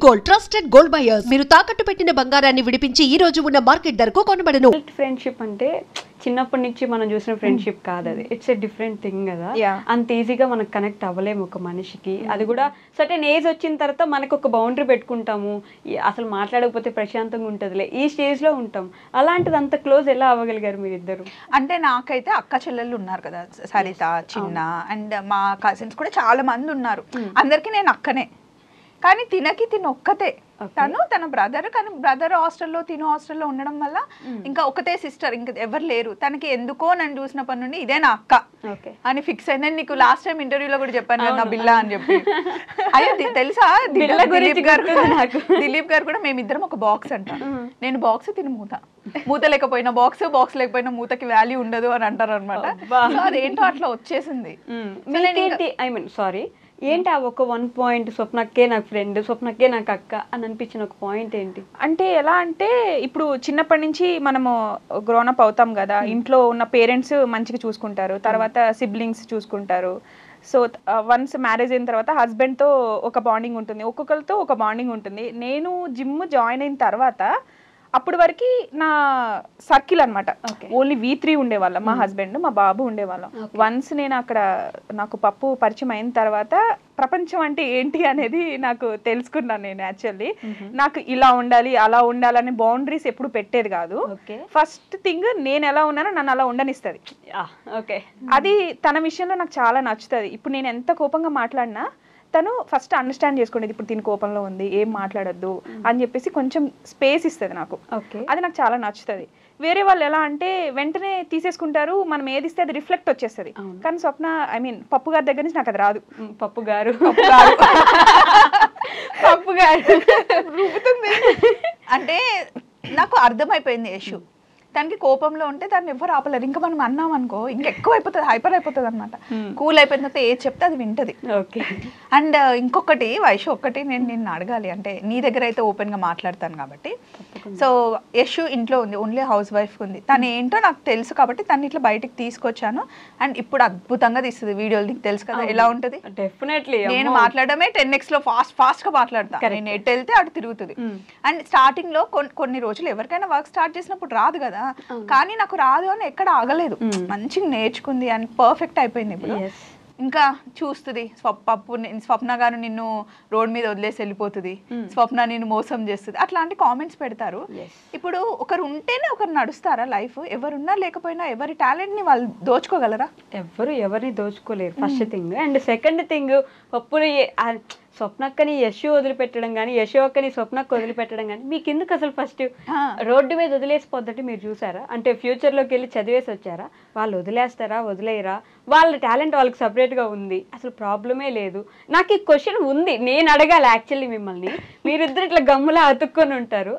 Gold trusted gold buyers మీరు తాకట్టు పెట్టిన బంగారాన్ని విడిపించి ఈ రోజు ఉన్న మార్కెట్ ధరకు కొనబడను. ఫ్రెండ్షిప్ అంటే చిన్నప్పటి నుంచి మనం చూసిన ఫ్రెండ్షిప్ కాదు, అది ఇట్స్ ఏ డిఫరెంట్ థింగ్ కదా. అంత ఈజీగా మనకు కనెక్ట్ అవ్వలేము ఒక మనిషికి. అది కూడా సర్టెన్ ఏజ్ వచ్చిన తర్వాత మనకు ఒక బౌండరీ పెట్టుకుంటాము, అసలు మాట్లాడకపోతే ప్రశాంతంగా ఉంటుందిలే ఈ స్టేజ్ లో ఉంటాం. అలాంటిది అంత క్లోజ్ ఎలా అవ్వగలిగారు మీరిద్దరు? అంటే నాకైతే అక్క చెల్లెళ్ళు ఉన్నారు కదా, సరిత, చిన్న, అండ్ మా కజిన్స్ కూడా చాలా మంది ఉన్నారు. అందరికి నేను అక్కనే, కానీ తిన ఒక్కతే. తన బ్రదర్, కానీ బ్రదర్ హాస్టల్లో తిను హాస్టల్లో ఉండడం వల్ల ఇంకా ఒకతే సిస్టర్, ఇంకా ఎవరు లేరు. తనకి ఎందుకో నన్ను చూసినప్పటి నుండి ఇదే నా అక్క అని ఫిక్స్ అయింది. నీకు లాస్ట్ టైం ఇంటర్వ్యూలో కూడా చెప్పాను కదా, నా బిల్లా అని చెప్పి. అయ్యో తెలుసా, దిలీప్ గారు కూడా మేమిద్దరం ఒక బాక్స్ అంట. నేను బాక్స్, తిని మూత లేకపోయినా బాక్స్, బాక్స్ లేకపోయినా మూతకి వాల్యూ ఉండదు అని అంటారు అనమాట. అదేంటో అట్లా వచ్చేసింది. ఐ మీన్ సారీ, ఏంటి ఆ ఒక 1 పాయింట్ స్వప్నక్కే నాకు ఫ్రెండ్, స్వప్నక్కే నాకు అక్క అని అనిపించిన ఒక పాయింట్ ఏంటి? అంటే ఎలా అంటే ఇప్పుడు చిన్నప్పటి నుంచి మనము గ్రోనప్ అవుతాం కదా, ఇంట్లో ఉన్న పేరెంట్స్ మంచిగా చూసుకుంటారు, తర్వాత సిబ్లింగ్స్ చూసుకుంటారు. సో వన్స్ మ్యారేజ్ అయిన తర్వాత హస్బెండ్తో ఒక బాండింగ్ ఉంటుంది, ఒక్కొక్కరితో ఒక బాండింగ్ ఉంటుంది. నేను జిమ్ జాయిన్ అయిన తర్వాత అప్పటి వరకు నా సర్కిల్ అనమాట, ఓన్లీ V3 ఉండేవాళ్ళం, మా హస్బెండ్, మా బాబు ఉండేవాళ్ళం. వన్స్ నేను అక్కడ నాకు పప్పు పరిచయం అయిన తర్వాత ప్రపంచం అంటే ఏంటి అనేది నాకు తెలుసుకున్నాను. నేను యాక్చువల్లీ నాకు ఇలా ఉండాలి అలా ఉండాలని బౌండరీస్ ఎప్పుడు పెట్టేది కాదు. ఫస్ట్ థింగ్, నేను ఎలా ఉన్నానో నన్ను అలా ఉండనిస్తుంది. అది తన విషయంలో నాకు చాలా నచ్చుతుంది. ఇప్పుడు నేను ఎంత కోపంగా మాట్లాడినా తను ఫస్ట్ అండర్స్టాండ్ చేసుకునేది, ఇప్పుడు దీని కోపంలో ఉంది, ఏం మాట్లాడొద్దు అని చెప్పేసి కొంచెం స్పేస్ ఇస్తుంది నాకు. అది నాకు చాలా నచ్చుతుంది. వేరే వాళ్ళు ఎలా అంటే వెంటనే తీసేసుకుంటారు, మనం ఏది ఇస్తే అది రిఫ్లెక్ట్ వచ్చేస్తుంది. కానీ స్వప్న, ఐ మీన్ పప్పు గారి దగ్గర నుంచి నాకు అది రాదు. పప్పు గారు రూపుతుంది అంటే నాకు అర్థమైపోయింది యశు. దానికి కోపంలో ఉంటే దాన్ని ఎవరు ఆపలేరు. ఇంకా మనం అన్నాం అనుకో ఇంకెక్కువ అయిపోతుంది, హైపర్ అయిపోతుంది అనమాట. కూల్ అయిపోయిన తర్వాత ఏది చెప్తే అది వింటది. అండ్ ఇంకొకటి వైషు, ఒక్కటి నేను నిన్ను అడగాలి, అంటే నీ దగ్గర అయితే ఓపెన్ గా మాట్లాడతాను కాబట్టి. సో యశు ఇంట్లో ఉంది, ఓన్లీ హౌస్ వైఫ్ ఉంది. తను ఏంటో నాకు తెలుసు కాబట్టి తను ఇట్లా బయటికి తీసుకొచ్చాను. అండ్ ఇప్పుడు అద్భుతంగా తీస్తుంది వీడియోలు, నీకు తెలుసు కదా ఎలా ఉంటుంది. డెఫినెట్లీ నేను మాట్లాడమే 10x లో ఫాస్ట్ గా మాట్లాడతాను. నేను ఎటు వెళ్తే అటు తిరుగుతుంది. అండ్ స్టార్టింగ్ లో కొన్ని రోజులు ఎవరికైనా వర్క్ స్టార్ట్ చేసినప్పుడు రాదు కదా, కానీ నాకు రాదు అని ఎక్కడ ఆగలేదు, మంచిగా నేర్చుకుంది అండ్ పర్ఫెక్ట్ అయిపోయింది. ఇప్పుడు ఇంకా చూస్తుంది, స్వప్న గారు నిన్ను రోడ్ మీద వదిలేసి వెళ్ళిపోతుంది, స్వప్న నిన్ను మోసం చేస్తుంది, అట్లాంటి కామెంట్స్ పెడతారు. ఇప్పుడు ఒకరు ఉంటేనే ఒకరు నడుస్తారా లైఫ్? ఎవరున్నా లేకపోయినా ఎవరి టాలెంట్ ని వాళ్ళు దోచుకోగలరా? ఎవరిని దోచుకోలేరు, first thing. And second thing, పప్పుని స్వప్నక్కని యశు వదిలిపెట్టడం కానీ, యశు అక్కని స్వప్నక్క వదిలిపెట్టడం కానీ మీకు ఎందుకు? అసలు ఫస్ట్ రోడ్డు మీద వదిలేసిపోద్దంటే మీరు చూసారా? అంటే ఫ్యూచర్లోకి వెళ్ళి చదివేసి వచ్చారా? వాళ్ళు వదిలేస్తారా, వదిలేయరా? వాళ్ళ టాలెంట్ వాళ్ళకి సపరేట్గా ఉంది, అసలు ప్రాబ్లమే లేదు. నాకు ఈ క్వశ్చన్ ఉంది, నేను అడగాలి యాక్చువల్లీ మిమ్మల్ని. మీరిద్దరు ఇట్లా గమ్ములా అతుక్కొని ఉంటారు.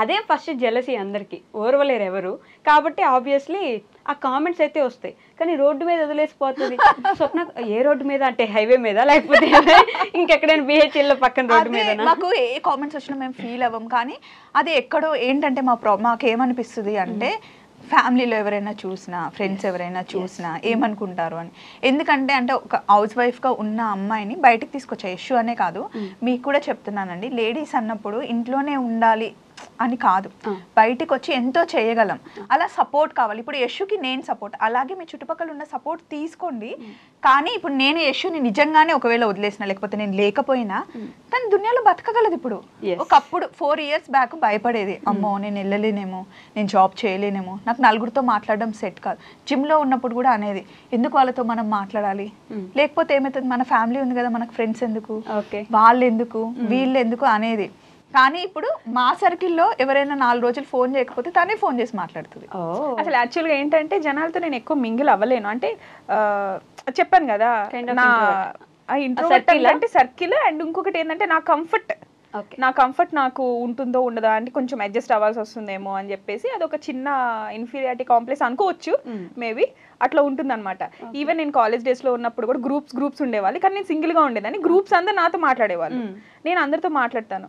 అదే ఫస్ట్ జెలసీ అందరికి, ఓర్వలేరు ఎవరు. కాబట్టి ఆబ్వియస్లీ ఆ కామెంట్స్ అయితే వస్తాయి. కానీ రోడ్డు మీద వదిలేసిపోతుంది స్వప్న. ఏ రోడ్డు మీద అంటే హైవే మీద, లేకపోతే ఇంకెక్కడైనా BHL లో పక్కన రోడ్డు మీద? మాకు ఏ కామెంట్స్ వచ్చినా మేము ఫీల్ అవ్వం. కానీ అది ఎక్కడో ఏంటంటే మాకేమనిపిస్తుంది అంటే ఫ్యామిలీలో ఎవరైనా చూసినా, ఫ్రెండ్స్ ఎవరైనా చూసినా ఏమనుకుంటారు అని. ఎందుకంటే అంటే ఒక హౌస్ వైఫ్గా ఉన్న అమ్మాయిని బయటకు తీసుకొచ్చా, యశు అనే కాదు మీకు కూడా చెప్తున్నానండి. లేడీస్ అన్నప్పుడు ఇంట్లోనే ఉండాలి అని కాదు, బయటికి వచ్చి ఎంతో చేయగలం. అలా సపోర్ట్ కావాలి. ఇప్పుడు యశుకి నేను సపోర్ట్, అలాగే మీ చుట్టుపక్కల ఉన్న సపోర్ట్ తీసుకోండి. కానీ ఇప్పుడు నేను యశుని నిజంగానే ఒకవేళ వదిలేసిన, లేకపోతే నేను లేకపోయినా తన దునియాలో బతకగలదు. ఇప్పుడు ఒకప్పుడు 4 years బ్యాక్ భయపడేది, అమ్మో నేను వెళ్ళలేనేమో, నేను జాబ్ చేయలేనేమో, నాకు నలుగురితో మాట్లాడడం సెట్ కాదు. జిమ్లో ఉన్నప్పుడు కూడా అనేది, ఎందుకు వాళ్ళతో మనం మాట్లాడాలి, లేకపోతే ఏమవుతుంది, మన ఫ్యామిలీ ఉంది కదా, మనకు ఫ్రెండ్స్ ఎందుకు, వాళ్ళు ఎందుకు, వీళ్ళు ఎందుకు అనేది. కానీ ఇప్పుడు మా సర్కిల్లో ఎవరైనా 4 రోజులు ఫోన్ చేయకపోతే తనే ఫోన్ చేసి మాట్లాడుతుంది. అసలు యాక్చువల్గా ఏంటంటే జనాలతో నేను ఎక్కువ మింగిల్ అవ్వలేను. అంటే చెప్పాను కదా, నా ఇంట్రోవర్ట్ అంటే సర్కిల్. అండ్ ఇంకొకటి ఏంటంటే నా కంఫర్ట్ నాకు ఉంటుందో ఉండదా అంటే కొంచెం అడ్జస్ట్ అవ్వాల్సి వస్తుందేమో అని చెప్పేసి అదొక చిన్న ఇన్ఫీరియారిటీ కాంప్లెక్స్ అనుకోవచ్చు, మేబీ అట్లా ఉంటుంది అనమాట. ఈవెన్ నేను కాలేజ్ డేస్ లో ఉన్నప్పుడు కూడా గ్రూప్స్ ఉండేవాళ్ళు, కానీ నేను సింగిల్ గా ఉండేదాన్ని. గ్రూప్స్ అందరూ నాతో మాట్లాడేవాళ్ళు, నేను అందరితో మాట్లాడతాను.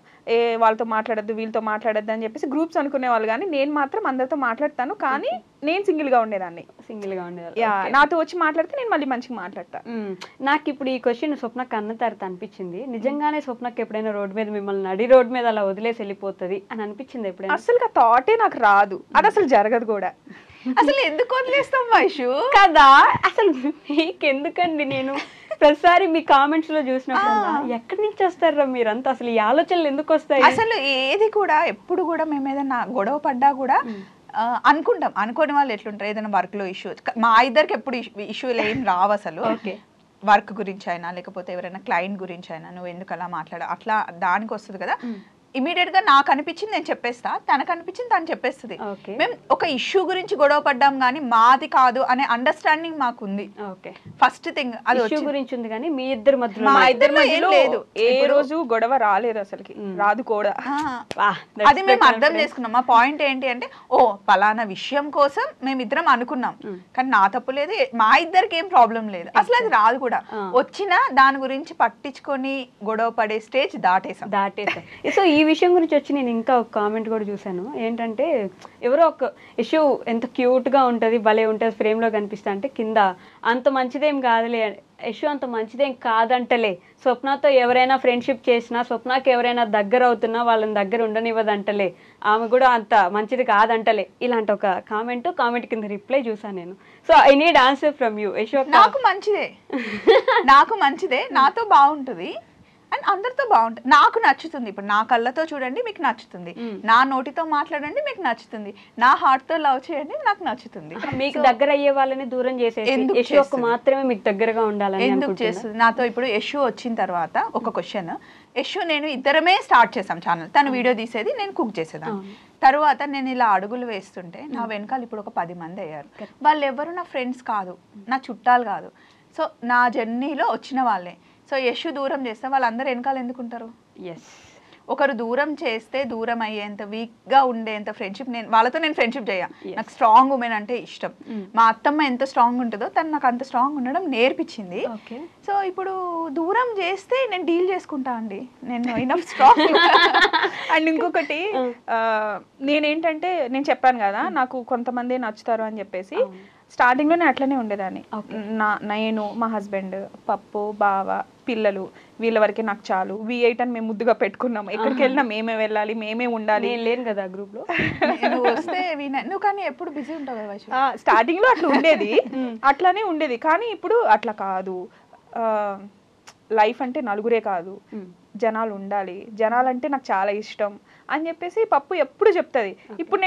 వాళ్ళతో మాట్లాడద్దు, వీళ్ళతో మాట్లాడద్దు అని చెప్పేసి గ్రూప్స్ అనుకునే వాళ్ళు, కానీ నేను మాత్రం అందరితో మాట్లాడతాను. కానీ నేను సింగిల్ గా ఉండేదాన్ని. సింగిల్ గా ఉండేవాళ్ళు. యా, నాతో వచ్చి మాట్లాడితే నేను మళ్ళీ మంచిగా మాట్లాడతా. నాకు ఇప్పుడు ఈ క్వశ్చన్ స్వప్నకు అన్న తర్వాత అనిపించింది, నిజంగానే స్వప్నకి ఎప్పుడైనా రోడ్ మీద మిమ్మల్ని నడి రోడ్ మీద అలా వదిలేసి వెళ్ళిపోతుంది అని అనిపించింది ఎప్పుడైనా? అసలు థాటే నాకు రాదు, అది అసలు జరగదు కూడా. అసలు ఎందుకు వదిలేస్తాం వైషు కదా, అసలు మీకెందుకండి? నేను ప్రతిసారి మీ కామెంట్స్ లో చూసినప్పుడు ఎక్కడి నుంచి వస్తారా మీరంతా, అసలు ఈ ఆలోచనలు ఎందుకు వస్తాయి? అసలు ఏది కూడా ఎప్పుడు కూడా మేము ఏదైనా గొడవ పడ్డా కూడా అనుకుంటాం. అనుకోని వాళ్ళు ఎట్లుంటారు, ఏదైనా వర్క్ లో ఇష్యూ, మా ఇద్దరికి ఎప్పుడు ఇష్యూలు ఏం రావు అసలు. వర్క్ గురించి అయినా లేకపోతే ఎవరైనా క్లయింట్ గురించి అయినా నువ్వు ఎందుకు అలా అట్లా దానికి వస్తుంది కదా. ఇమీడియట్ గా నాకు అనిపించింది నేను చెప్పేస్తా, తనకు అనిపించింది తను చెప్పేస్తుంది. మేము ఒక ఇష్యూ గురించి గొడవ పడ్డాం కానీ మాది కాదు అనే అండర్స్టాండింగ్ మాకుంది. ఫస్ట్ థింగ్ అది ఇష్యూ గురించి ఉంది కానీ మీ ఇద్దరి మధ్యలో మా ఇద్దరి మధ్యలో లేదు, ఏ రోజు గొడవ రాలేదు అసలుకి, రాదు కూడా. అది మేము అర్థం చేసుకున్నాం. మా పాయింట్ ఏంటి అంటే, ఓ పలానా విషయం కోసం మేమిద్దరం అనుకున్నాం కానీ నా తప్పు లేదు, మా ఇద్దరికి ఏం ప్రాబ్లం లేదు, అసలు అది రాదు కూడా. వచ్చినా దాని గురించి పట్టించుకొని గొడవ పడే స్టేజ్ దాటేసాం. సో ఈ విషయం గురించి వచ్చి నేను ఇంకా ఒక కామెంట్ కూడా చూసాను, ఏంటంటే ఎవరో ఒక ఇష్యూ ఎంత క్యూట్ గా ఉంటది, భలే ఉంటది, ఫ్రేమ్ లో కనిపిస్తా అంటే కింద అంత మంచిదేం కాదులే, ఇష్యూ అంత మంచిదేం కాదంటలే, స్వప్నతో ఎవరైనా ఫ్రెండ్షిప్ చేసినా, స్వప్నకి ఎవరైనా దగ్గర అవుతున్నా వాళ్ళని దగ్గర ఉండనివ్వదంటలే, ఆమె కూడా అంత మంచిది కాదంటలే, ఇలాంటి ఒక కామెంట్ కింద రిప్లై చూసాను నేను. So I need answer from you. Yasho నాకు మంచిదే, నాతో బాగుంటుంది అండ్ అందరితో బాగుంటుంది, నాకు నచ్చుతుంది. ఇప్పుడు నా కళ్ళతో చూడండి మీకు నచ్చుతుంది, నా నోటితో మాట్లాడండి మీకు నచ్చుతుంది, నా హార్ట్ తో లవ్ చేయండి నాకు నచ్చుతుంది. మీకు దగ్గర అయ్యే వాళ్ళని దూరం చేసేసి మాత్రమే మీకు దగ్గరగా ఉండాలని ఎందుకు చేస్తుంది? నాతో ఇప్పుడు యశు వచ్చిన తర్వాత ఒక క్వశ్చన్, యశు నేను ఇద్దరమే స్టార్ట్ చేసాం ఛానల్, తను వీడియో తీసేది నేను కుక్ చేసేదాన్ని. తర్వాత నేను ఇలా అడుగులు వేస్తుంటే నా వెనకాల ఇప్పుడు ఒక 10 మంది అయ్యారు. వాళ్ళు ఎవరు నా ఫ్రెండ్స్ కాదు, నా చుట్టాలు కాదు, సో నా జర్నీలో వచ్చిన వాళ్ళే. సో యశు దూరం చేస్తే వాళ్ళందరూ వెనకాల ఎందుకుంటారు? ఒకరు దూరం చేస్తే దూరం అయ్యేంత వీక్ గా ఉండేంత ఫ్రెండ్షిప్ వాళ్ళతో నేను ఫ్రెండ్షిప్ చేయ. నాకు స్ట్రాంగ్ ఉమెన్ అంటే ఇష్టం. మా అత్తమ్మ ఎంత స్ట్రాంగ్ ఉంటుందో తను నాకు అంత స్ట్రాంగ్ ఉండడం నేర్పించింది. సో ఇప్పుడు దూరం చేస్తే నేను డీల్ చేసుకుంటా అండి, నేను ఇనఫ్ స్ట్రాంగ్. అండ్ ఇంకొకటి నేనేంటంటే నేను చెప్పాను కదా నాకు కొంతమంది నచ్చుతారు అని చెప్పేసి, స్టార్టింగ్ లో నేను అట్లనే ఉండేదాన్ని. నేను మా హస్బెండ్, పప్పు, బావ, పిల్లలు, వీళ్ళ వరకే నాకు చాలు, V8 అని మేము ముద్దుగా పెట్టుకున్నాం. ఎక్కడికి వెళ్ళినా మేమే వెళ్ళాలి, మేమే ఉండాలి. లేను కదా గ్రూప్ లో, నువ్వు వస్తే నువ్వు కానీ ఎప్పుడు బిజీ ఉంటావు కదా. స్టార్టింగ్ లో అట్లా ఉండేది, అట్లానే ఉండేది. కానీ ఇప్పుడు అట్లా కాదు, లైఫ్ అంటే నలుగురే కాదు, జనాలు ఉండాలి, జనాలంటే నాకు చాలా ఇష్టం అని చెప్పేసి పప్పు ఎప్పుడు చెప్తుంది. ఇప్పుడు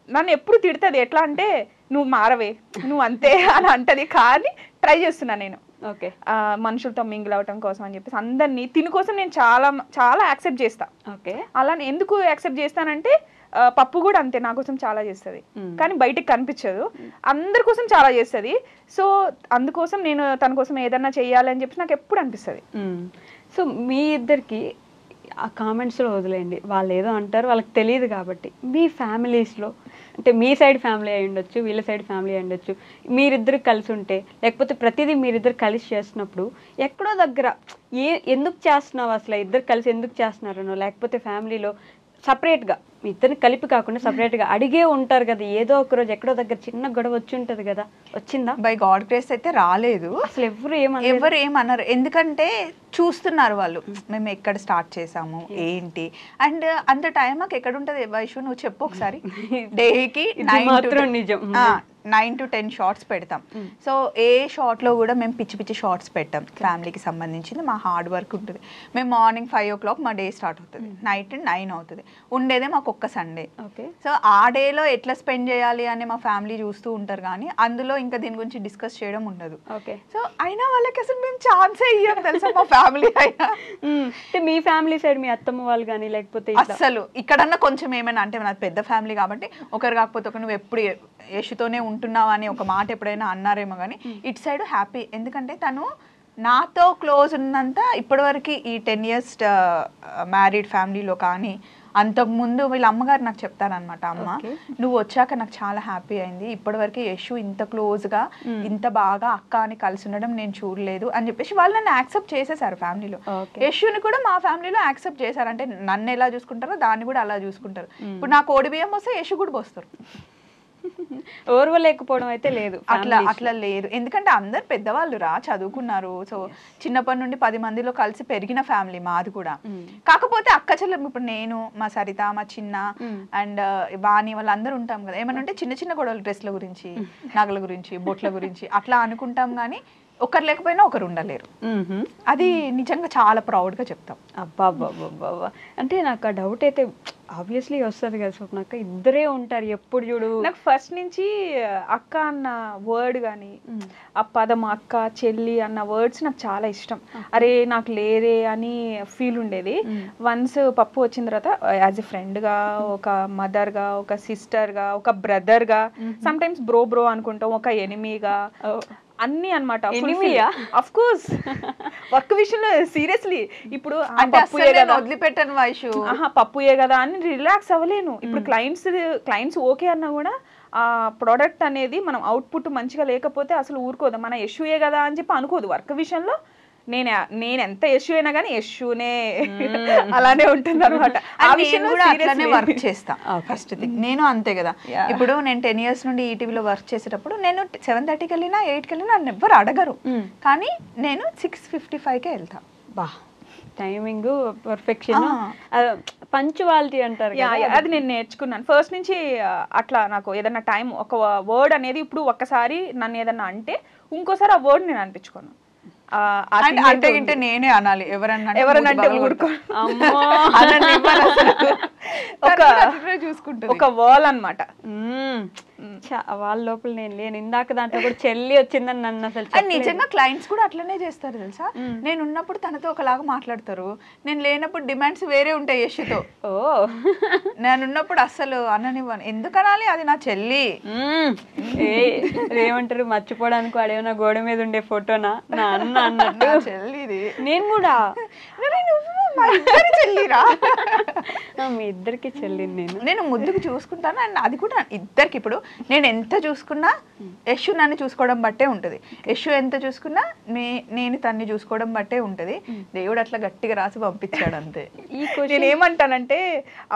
నన్ను ఎప్పుడు తిడుతుంది, ఎట్లా అంటే నువ్వు మారవే, నువ్వు అంతే అని అంటది. కానీ ట్రై చేస్తున్నా నేను మనుషులతో మింగిల్ అవటం కోసం అని చెప్పేసి అందరినీ, తిని కోసం నేను చాలా చాలా యాక్సెప్ట్ చేస్తా. అలా ఎందుకు యాక్సెప్ట్ చేస్తానంటే పప్పు కూడా అంతే, నా కోసం చాలా చేస్తుంది కానీ బయటకు కనిపించదు, అందరి కోసం చాలా చేస్తుంది. సో అందుకోసం నేను తన కోసం ఏదన్నా చెయ్యాలి అని చెప్పి నాకు ఎప్పుడు అనిపిస్తుంది. సో మీ ఇద్దరికి ఆ కామెంట్స్లో వదిలేయండి, వాళ్ళు ఏదో అంటారు, వాళ్ళకి తెలియదు కాబట్టి. మీ ఫ్యామిలీస్లో అంటే మీ సైడ్ ఫ్యామిలీ అయి ఉండొచ్చు, వీళ్ళ సైడ్ ఫ్యామిలీ అయి ఉండొచ్చు, మీరిద్దరు కలిసి ఉంటే, లేకపోతే ప్రతిదీ మీరిద్దరు కలిసి చేస్తున్నప్పుడు ఎక్కడో దగ్గర ఎందుకు చేస్తున్నావు అసలు, ఇద్దరు కలిసి ఎందుకు చేస్తున్నారనో, లేకపోతే ఫ్యామిలీలో సపరేట్గా మీ ఇద్దరిని కలిపి కాకుండా సపరేట్గా అడిగే ఉంటారు కదా, ఏదో ఒక రోజు ఎక్కడో దగ్గర చిన్న గొడవ వచ్చి ఉంటుంది కదా, వచ్చిందా? బై గాడ్ గ్రేస్ అయితే రాలేదు అసలు. ఎవరు ఏమన్నారు, ఎందుకంటే చూస్తున్నారు వాళ్ళు మేము ఎక్కడ స్టార్ట్ చేసాము ఏంటి. అండ్ అంత టైం మాకు ఎక్కడ ఉంటుంది వైషు, నువ్వు చెప్పు ఒకసారి. డేకి 9 to 10 షార్ట్స్ పెడతాం. సో ఏ షార్ట్లో కూడా మేము పిచ్చి పిచ్చి షార్ట్స్ పెట్టాం, ఫ్యామిలీకి సంబంధించింది మా హార్డ్ వర్క్ ఉంటుంది. మేము మార్నింగ్ 5 o'clock మా డే స్టార్ట్ అవుతుంది, నైట్ 9 అవుతుంది. ఉండేదే మాకు ఒక్క సండే. సో ఆ డేలో ఎట్లా స్పెండ్ చేయాలి అని మా ఫ్యామిలీ చూస్తూ ఉంటారు కానీ అందులో ఇంకా దీని గురించి డిస్కస్ చేయడం ఉండదు. సో అయినా వాళ్ళకి అసలు మేము ఛాన్సే ఇయ్యం తెలుసా మా ఫ్యామిలీ అయినా. మీ ఫ్యామిలీ సైడ్ మీ అత్తమ్మ వాళ్ళు కానీ లేకపోతే అసలు ఇక్కడన్నా కొంచెం ఏమైనా, అంటే నాది పెద్ద ఫ్యామిలీ కాబట్టి ఒకరు కాకపోతే ఒక నువ్వు ఎప్పుడు యశుతోనే ఉంటున్నావు అని ఒక మాట ఎప్పుడైనా అన్నారేమో కానీ ఇటు సైడ్ హ్యాపీ. ఎందుకంటే తను నాతో క్లోజ్ ఉన్నంత ఇప్పటివరకు ఈ 10 years మ్యారీడ్ ఫ్యామిలీలో కానీ అంతకుముందు వీళ్ళ అమ్మగారు నాకు చెప్తారనమాట, అమ్మ నువ్వు వచ్చాక నాకు చాలా హ్యాపీ అయింది, ఇప్పటివరకు యశు ఇంత క్లోజ్గా ఇంత బాగా అక్క అని కలిసి ఉండడం నేను చూడలేదు అని చెప్పేసి వాళ్ళు నన్ను యాక్సెప్ట్ చేసేసారు ఫ్యామిలీలో. యశుని కూడా మా ఫ్యామిలీలో యాక్సెప్ట్ చేశారు, అంటే నన్ను ఎలా చూసుకుంటారో దాన్ని కూడా అలా చూసుకుంటారు. ఇప్పుడు నా కోడి బియ్యం వస్తే యశు కూడా పోస్తారు. ఓర్వలేకపోవడం అయితే లేదు అట్లా లేదు, ఎందుకంటే అందరు పెద్దవాళ్ళు చదువుకున్నారు. సో చిన్నప్పటి నుండి 10 మందిలో కలిసి పెరిగిన ఫ్యామిలీ మాది కూడా. కాకపోతే అక్క చెల్లెలు ఇప్పుడు నేను, మా సరిత, మా చిన్న అండ్ వాణి వాళ్ళందరూ ఉంటాం కదా, ఏమన్నా ఉంటే చిన్న చిన్న గొడవలు, డ్రెస్ల గురించి, నగల గురించి, బొట్ల గురించి అట్లా అనుకుంటాం. కానీ ఒకరు లేకపోయినా ఒకరు ఉండలేరు. అది నిజంగా చాలా ప్రౌడ్ గా చెప్తాం. అబ్బా అంటే నాకు ఆ డౌట్ అయితే ఆబ్వియస్లీ వస్తుంది కదా స్వప్నక్క, ఇద్దరే ఉంటారు ఎప్పుడు చూడు. నాకు ఫస్ట్ నుంచి అక్క అన్న వర్డ్ కానీ ఆ పదం అక్క చెల్లి అన్న వర్డ్స్ నాకు చాలా ఇష్టం. అరే నాకు లేరే అని ఫీల్ ఉండేది. వన్స్ పప్పు వచ్చిన తర్వాత యాజ్ ఎ ఫ్రెండ్గా, ఒక మదర్గా, ఒక సిస్టర్గా, ఒక బ్రదర్గా, సమ్ టైమ్స్ బ్రో అనుకుంటాం, ఒక ఎనిమీగా, అన్ని అనమాట. అఫ్ కోర్స్ వర్క్ విషయంలో సీరియస్లీ ఇప్పుడు వదిలిపెట్టాను వైషు, పప్పుయే కదా అని రిలాక్స్ అవ్వలేను. ఇప్పుడు క్లయింట్స్ ఓకే అన్నా కూడా ఆ ప్రోడక్ట్ అనేది మనం అవుట్పుట్ మంచిగా లేకపోతే అసలు ఊరుకోదు. మన ఇష్యూయే కదా అని చెప్పి అనుకోదు. వర్క్ విషయంలో నేను ఎంత ఇష్యూ అయినా కానీ ఇష్యూనే అలానే ఉంటుంది అనమాట. వర్క్ చేస్తా ఫస్ట్ థింగ్. నేను అంతే కదా, ఇప్పుడు నేను 10 years నుండి ఈటీవీలో వర్క్ చేసేటప్పుడు నేను 7:30కి వెళ్ళినా 8కి వెళ్ళినా నన్ను ఎవ్వరు అడగరు. కానీ నేను 6:55కే వెళ్తా. బా టైమింగ్ పర్ఫెక్షన్, పంచువాలిటీ అంటారు. అది నేను నేర్చుకున్నాను ఫస్ట్ నుంచి. అట్లా నాకు ఏదన్నా టైం, ఒక వర్డ్ అనేది ఇప్పుడు ఒక్కసారి నన్ను ఏదన్నా అంటే ఇంకోసారి ఆ వర్డ్ నేను అనిపించుకోను. అంటే నేనే అనాలి, ఎవరన్నా ఊరుకో చూసుకుంటా. ఒక వాల్ అనమాట. వాళ్ళ లోపల నేను లేను. ఇందాక దాంట్లో కూడా చెల్లి వచ్చిందని నన్ను అసలు నిజంగా క్లయింట్స్ కూడా అట్లనే చేస్తారు తెలుసా. నేను ఉన్నప్పుడు తనతో ఒకలాగా మాట్లాడతారు, నేను లేనప్పుడు డిమాండ్స్ వేరే ఉంటాయి యశుతో. నేను ఉన్నప్పుడు అస్సలు అననివ్వను. ఎందుకు అనాలి, అది నా చెల్లి. ఏమంటారు, మర్చిపోవడానికి వాడేమన్నా గోడ మీద ఉండే ఫోటోనా నా అన్న అన్నట్టు చెల్లిది. నేను కూడా చెల్లిరా, మీ ఇద్దరికి చెల్లి. నేను ముద్దుకు చూసుకుంటాను. అండ్ అది కూడా ఇద్దరికి. ఇప్పుడు నేను ఎంత చూసుకున్నా యశు నన్ను చూసుకోవడం బట్టే ఉంటది, యశు ఎంత చూసుకున్నా నేను తన్ని చూసుకోవడం బట్టే ఉంటది. దేవుడు అట్లా గట్టిగా రాసి పంపించాడు అంతే. నేను ఏమంటానంటే,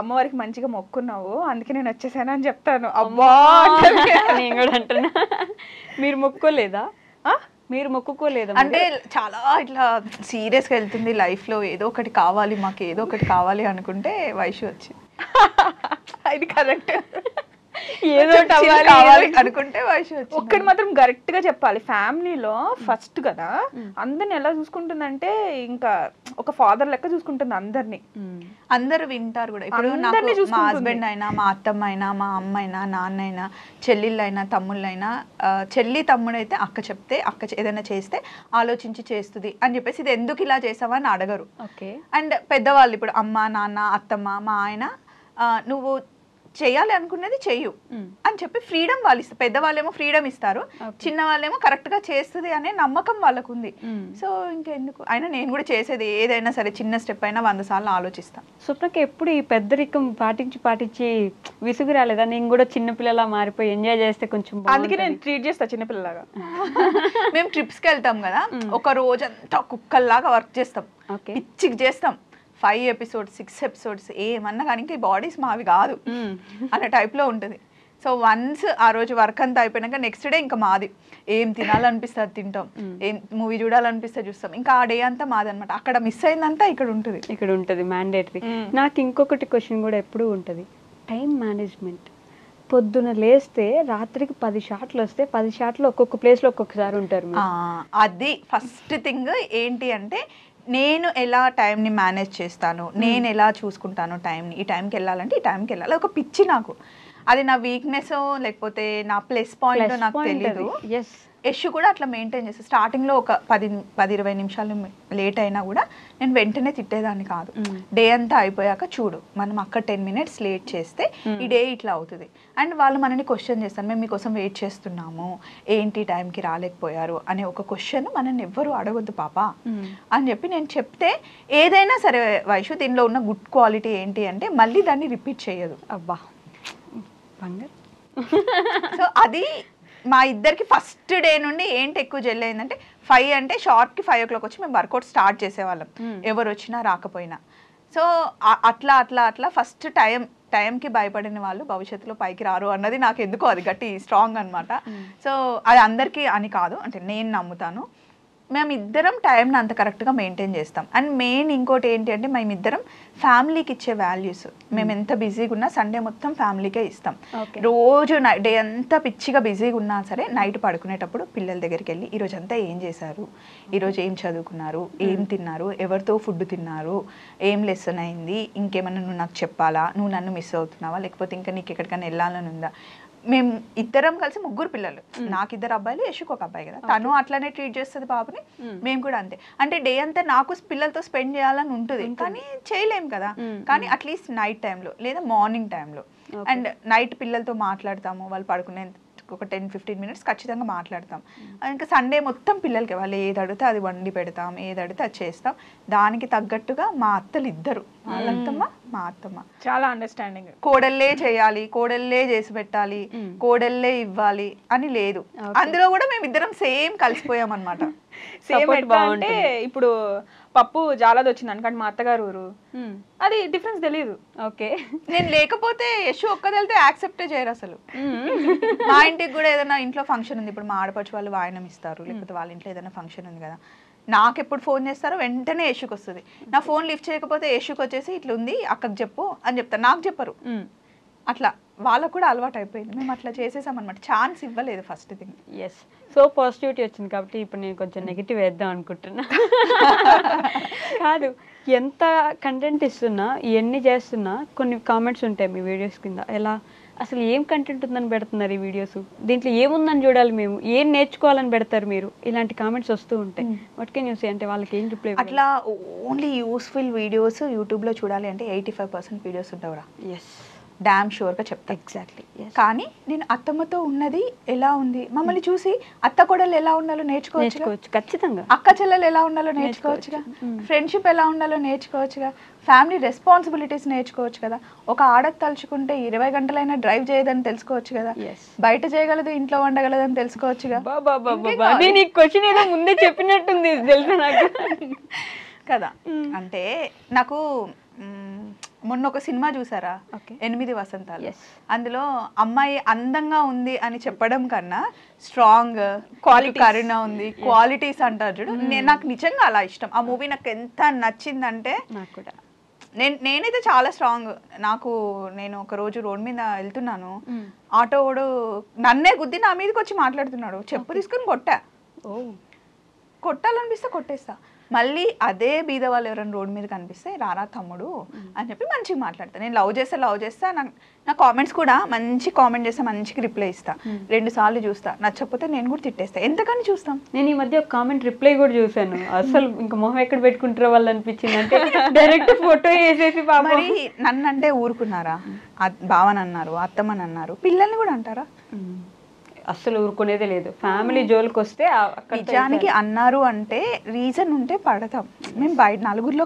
అమ్మవారికి మంచిగా మొక్కున్నావు అందుకే నేను వచ్చేసాను అని చెప్తాను. అబ్బా నేను కూడా అంటున్నా. మీరు మొక్కోలేదా? మీరు మొక్కుకోలేదు అంటే చాలా ఇట్లా సీరియస్గా వెళ్తుంది లైఫ్లో, ఏదో ఒకటి కావాలి, మాకు ఏదో ఒకటి కావాలి అనుకుంటే వైషు వచ్చి ఇది కరెక్ట్. ఏదో కావాలి అనుకుంటే వైషు వచ్చి. ఒక్కటి మాత్రం కరెక్ట్ గా చెప్పాలి, ఫ్యామిలీలో ఫస్ట్ కదా అందరిని ఎలా చూసుకుంటుందంటే ఇంకా ఒక ఫాదర్ లెక్క చూసుకుంటుంది అందరినీ. అందరు వింటారు కూడా. ఇప్పుడు మా హస్బెండ్ అయినా, మా అత్తమ్మ అయినా, మా అమ్మ అయినా, నాన్న అయినా, చెల్లెళ్ళైనా, తమ్ముళ్ళైనా, చెల్లి తమ్ముడు అయితే అక్క చెప్తే, అక్క ఏదైనా చేస్తే ఆలోచించి చేస్తుంది అని చెప్పేసి ఇది ఎందుకు ఇలా చేసావా అని అడగరు. అండ్ పెద్దవాళ్ళు ఇప్పుడు అమ్మ, నాన్న, అత్తమ్మ, మా ఆయన, నువ్వు చేయాలి అనుకున్నది చెయ్యు అని చెప్పి ఫ్రీడమ్ వాళ్ళు ఇస్తారు. పెద్దవాళ్ళేమో ఫ్రీడమ్ ఇస్తారు, చిన్న వాళ్ళేమో కరెక్ట్ గా చేస్తుంది అనే నమ్మకం వాళ్ళకు ఉంది. సో ఇంకెందుకు అయినా నేను కూడా చేసేది ఏదైనా సరే చిన్న స్టెప్ అయినా 100 సార్లు ఆలోచిస్తాను. స్వప్నకి ఎప్పుడు ఈ పెద్దరికం పాటించి విసుగు రాలేదా? నేను కూడా చిన్నపిల్లలా మారిపోయి ఎంజాయ్ చేస్తే కొంచెం, అందుకే నేను ట్రీట్ చేస్తా చిన్నపిల్లలాగా. మేము ట్రిప్స్కి వెళ్తాం కదా, ఒక రోజంతా కుక్కల్లాగా వర్క్ చేస్తాం, పిచ్చికి చేస్తాం. 5 episodes 6 episodes ఏమన్నా కానీ ఇంకా ఈ బాడీస్ మావి కాదు అనే టైప్లో ఉంటుంది. సో వన్స్ ఆ రోజు వర్క్ అంతా అయిపోయినాక నెక్స్ట్ డే ఇంకా మాది. ఏం తినాలనిపిస్తే అది తింటాం, ఏం మూవీ చూడాలనిపిస్తే చూస్తాం. ఇంకా ఆ డే అంతా మాది అనమాట. అక్కడ మిస్ అయిందంతా ఇక్కడ ఉంటుంది మ్యాండేటరీ. నాకు ఇంకొకటి క్వశ్చన్ కూడా ఎప్పుడూ ఉంటుంది, టైం మేనేజ్మెంట్. పొద్దున లేస్తే రాత్రికి 10 షాట్లు వస్తే 10 షాట్లు ఒక్కొక్క ప్లేస్లో ఒక్కొక్కసారి ఉంటారు. అది ఫస్ట్ థింగ్ ఏంటి అంటే, నేను ఎలా టైంని మేనేజ్ చేస్తాను, నేను ఎలా చూసుకుంటాను టైంని. ఈ టైంకి వెళ్ళాలంటే ఈ టైంకి వెళ్ళాలి, ఒక పిచ్చి నాకు. అది నా వీక్నెస్ లేకపోతే నా ప్లస్ పాయింట్ నాకు తెలియదు. యశు కూడా అట్లా మెయింటైన్ చేస్తాను. స్టార్టింగ్లో ఒక 10-20 నిమిషాలు లేట్ అయినా కూడా నేను వెంటనే తిట్టేదాన్ని కాదు. డే అంతా అయిపోయాక చూడు, మనం అక్కడ 10 minutes లేట్ చేస్తే ఈ డే ఇట్లా అవుతుంది. అండ్ వాళ్ళు మనని క్వశ్చన్ చేస్తారు, మేము మీకోసం వెయిట్ చేస్తున్నాము, ఏంటి టైంకి రాలేకపోయారు అనే ఒక క్వశ్చన్ మనల్ని ఎవ్వరు అడగొద్దు పాప అని చెప్పి నేను చెప్తే, ఏదైనా సరే వైషు దీనిలో ఉన్న గుడ్ క్వాలిటీ ఏంటి అంటే మళ్ళీ దాన్ని రిపీట్ చేయదు. అబ్బా బంగారు. సో అది మా ఇద్దరికి ఫస్ట్ డే నుండి ఏంటి ఎక్కువ జెల్ అయిందంటే, 5 అంటే షార్ట్కి 5 o'clock వచ్చి మేము వర్కౌట్ స్టార్ట్ చేసేవాళ్ళం, ఎవరు వచ్చినా రాకపోయినా. సో అట్లా ఫస్ట్ టైం టైంకి భయపడిన వాళ్ళు భవిష్యత్తులో పైకి రారు అన్నది నాకు ఎందుకో అది గట్టి స్ట్రాంగ్ అనమాట. సో అది అందరికీ అని కాదు, అంటే నేను నమ్ముతాను. మేము ఇద్దరం టైంని అంత కరెక్ట్గా మెయింటైన్ చేస్తాం. అండ్ మెయిన్ ఇంకోటి ఏంటి అంటే మేమిద్దరం ఫ్యామిలీకి ఇచ్చే వాల్యూస్, మేము ఎంత బిజీగా ఉన్నా సండే మొత్తం ఫ్యామిలీకే ఇస్తాం. రోజు డే అంతా పిచ్చిగా బిజీగా ఉన్నా సరే నైట్ పడుకునేటప్పుడు పిల్లల దగ్గరికి వెళ్ళి ఈరోజు అంతా ఏం చేశారు, ఈరోజు ఏం చదువుకున్నారు, ఏం తిన్నారు, ఎవరితో ఫుడ్ తిన్నారు, ఏం లెసన్ అయింది, ఇంకేమన్నా నువ్వు నాకు చెప్పాలా, నువ్వు నన్ను మిస్ అవుతున్నావా, లేకపోతే ఇంకా నీకు ఎక్కడికైనా వెళ్ళాలని ఉందా. మేము ఇద్దరం కలిసి 3 పిల్లలు, నాకు 2 అబ్బాయిలు, యశుకు 1 అబ్బాయి కదా, తను అట్లానే ట్రీట్ చేస్తుంది బాబుని, మేము కూడా అంతే. అంటే డే అంతా నాకు పిల్లలతో స్పెండ్ చేయాలని ఉంటుంది కానీ చేయలేం కదా. కానీ అట్లీస్ట్ నైట్ టైంలో లేదా మార్నింగ్ టైంలో అండ్ నైట్ పిల్లలతో మాట్లాడతాము, వాళ్ళు పడుకునే ఒక 10-15 మినిట్స్ ఖచ్చితంగా మాట్లాడతాం. ఇంకా సండే మొత్తం పిల్లలకి వాళ్ళు ఏది అడిగితే అది వండి పెడతాం, ఏది అడిగితే అది చేస్తాం. దానికి తగ్గట్టుగా మా అత్తలు ఇద్దరు, వాళ్ళంతమ్మ మా అత్తమ్మ చాలా అండర్స్టాండింగ్. కోడళ్ళే చేయాలి, కోడళ్ళే చేసి పెట్టాలి, కోడళ్ళే ఇవ్వాలి అని లేదు. అందులో కూడా మేము ఇద్దరం సేమ్ కలిసిపోయాం అనమాట. సేమ్ అంటే ఇప్పుడు పప్పు జాలది వచ్చింది అనుకోండి మా అత్తగారు ఊరు, అది డిఫరెన్స్ తెలియదు. ఓకే, నేను లేకపోతే యశు ఒక్కదెళ్తే యాక్సెప్టే చేయరు అసలు. మా ఇంటికి కూడా ఏదైనా ఇంట్లో ఫంక్షన్ ఉంది, ఇప్పుడు మా ఆడపడుచు వాళ్ళు వాయనం ఇస్తారు, లేకపోతే వాళ్ళ ఇంట్లో ఏదైనా ఫంక్షన్ ఉంది కదా, నాకు ఎప్పుడు ఫోన్ చేస్తారో వెంటనే యశుకి వస్తుంది. నా ఫోన్ లిఫ్ట్ చేయకపోతే యశుకి వచ్చేసి ఇట్లా ఉంది అక్కకి చెప్పు అని చెప్తారు, నాకు చెప్పరు. అట్లా వాళ్ళకు కూడా అలవాటు అయిపోయింది, మేము అట్లా చేసేసాం అనమాట. ఛాన్స్ ఇవ్వలేదు first thing. Yes, so positivity వచ్చింది కాబట్టి ఇప్పుడు నేను కొంచెం నెగిటివ్ వేద్దాం అనుకుంటున్నా. కాదు, ఎంత కంటెంట్ ఇస్తున్నా ఎన్ని చేస్తున్నా కొన్ని కామెంట్స్ ఉంటాయి మీ వీడియోస్ కింద, ఎలా అసలు ఏం కంటెంట్ ఉందని పెడుతున్నారు ఈ వీడియోస్, దీంట్లో ఏముందని చూడాలి, మేము ఏం నేర్చుకోవాలని పెడతారు మీరు, ఇలాంటి కామెంట్స్ వస్తూ ఉంటాయి. వాట్ కెన్ యూ సే, అంటే వాళ్ళకి ఏం రిప్లై? అట్లా ఓన్లీ యూస్ఫుల్ వీడియోస్ యూట్యూబ్లో చూడాలి అంటే 85% వీడియోస్ ఉంటావురా. ఎస్, డామ్ షూర్గా చెప్తా. ఎగ్జాక్ట్లీ. కానీ నేను అత్తమ్మతో ఉన్నది ఎలా ఉంది, మమ్మల్ని చూసి అత్త కోడలు ఎలా ఉండాలో నేర్చుకోవచ్చు, ఖచ్చితంగా అక్క చెల్లెలు ఎలా ఉండాలో నేర్చుకోవచ్చుగా, ఫ్రెండ్షిప్ ఎలా ఉండాలో నేర్చుకోవచ్చుగా, ఫ్యామిలీ రెస్పాన్సిబిలిటీస్ నేర్చుకోవచ్చు కదా. ఒక ఆడది తలుచుకుంటే 20 గంటలైనా డ్రైవ్ చేయదని తెలుసుకోవచ్చు కదా, బయట చేయగలదు ఇంట్లో వండగలదని తెలుసుకోవచ్చుగా. నేను ఈ క్వశ్చన్ ఏదో ముందే చెప్పినట్టుంది తెలుసా నాకు కదా. అంటే నాకు మొన్న ఒక సినిమా చూసారా, 8 వసంతాలు, అందులో అమ్మాయి అందంగా ఉంది అని చెప్పడం కన్నా స్ట్రాంగ్ కరుణ ఉంది, క్వాలిటీస్ అంటారు చూడు, నాకు నిజంగా అలా ఇష్టం. ఆ మూవీ నాకు ఎంత నచ్చిందంటే, నాకు కూడా నేనైతే చాలా స్ట్రాంగ్. నేను ఒక రోజు రోడ్ మీద వెళ్తున్నాను, ఆటో వాడు నన్నే గుద్ది నా మీదకి వచ్చి మాట్లాడుతున్నాడు, చెప్పు తీసుకుని కొట్టాలనిపిస్తే కొట్టేస్తా. మళ్ళీ అదే బీద వాళ్ళు ఎవరైనా రోడ్ మీద కనిపిస్తే రారా తమ్ముడు అని చెప్పి మంచిగా మాట్లాడతా. నేను లవ్ చేస్తా, నా కామెంట్స్ కూడా మంచి కామెంట్ చేస్తా, మంచిగా రిప్లై ఇస్తా, 2 సార్లు చూస్తా, నచ్చకపోతే నేను కూడా తిట్టేస్తా. ఎంతకని చూస్తాం. నేను ఈ మధ్య ఒక కామెంట్ రిప్లై కూడా చూసాను, అసలు ఇంకా మొహం ఎక్కడ పెట్టుకుంటారో వాళ్ళు అనిపించింది, అంటే డైరెక్ట్ ఫోటో వేసేసి. మరి నన్ను అంటే ఊరుకున్నారా, బావని అన్నారు, అత్తమ్మని అన్నారు, పిల్లల్ని కూడా అంటారా? అస్సలు ఊరుకునేదే లేదు. ఫ్యామిలీ జోలికి వస్తే నిజానికి అన్నారు అంటే రీజన్ ఉంటే పడతాం. మేము బయట నలుగురిలో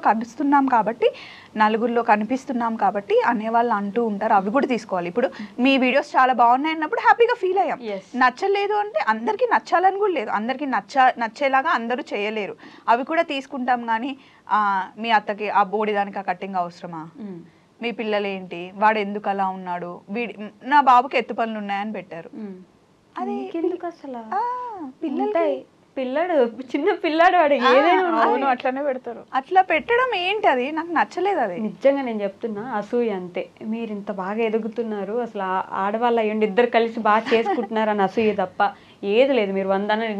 కనిపిస్తున్నాం కాబట్టి అనేవాళ్ళు అంటూ ఉంటారు, అవి కూడా తీసుకోవాలి. ఇప్పుడు మీ వీడియోస్ చాలా బాగున్నాయి అన్నప్పుడు హ్యాపీగా ఫీల్ అయ్యాం. నచ్చలేదు అంటే అందరికీ నచ్చాలని కూడా లేదు, అందరికీ నచ్చేలాగా అందరూ చేయలేరు, అవి కూడా తీసుకుంటాం. కానీ మీ అత్తకి ఆ బోడిదానికి ఆ కట్టింగ్ అవసరమా, మీ పిల్లలు ఏంటి, వాడు ఎందుకు అలా ఉన్నాడు, నా బాబుకి ఎత్తు పనులు ఉన్నాయని పెట్టారు. అది ఎందుకు అసలు పిల్లాడు చిన్న పిల్లాడు వాడు ఏదైనా అట్లనే పెడతారు. అట్లా పెట్టడం ఏంటి, అది నాకు నచ్చలేదు. అది నిజంగా నేను చెప్తున్నా, అసూయ అంతే. మీరు ఇంత బాగా ఎదుగుతున్నారు, అసలు ఆడవాళ్ళు అయ్యండి ఇద్దరు కలిసి బాగా చేసుకుంటున్నారు అని అసూయ తప్ప ఏది లేదు. మీరు 100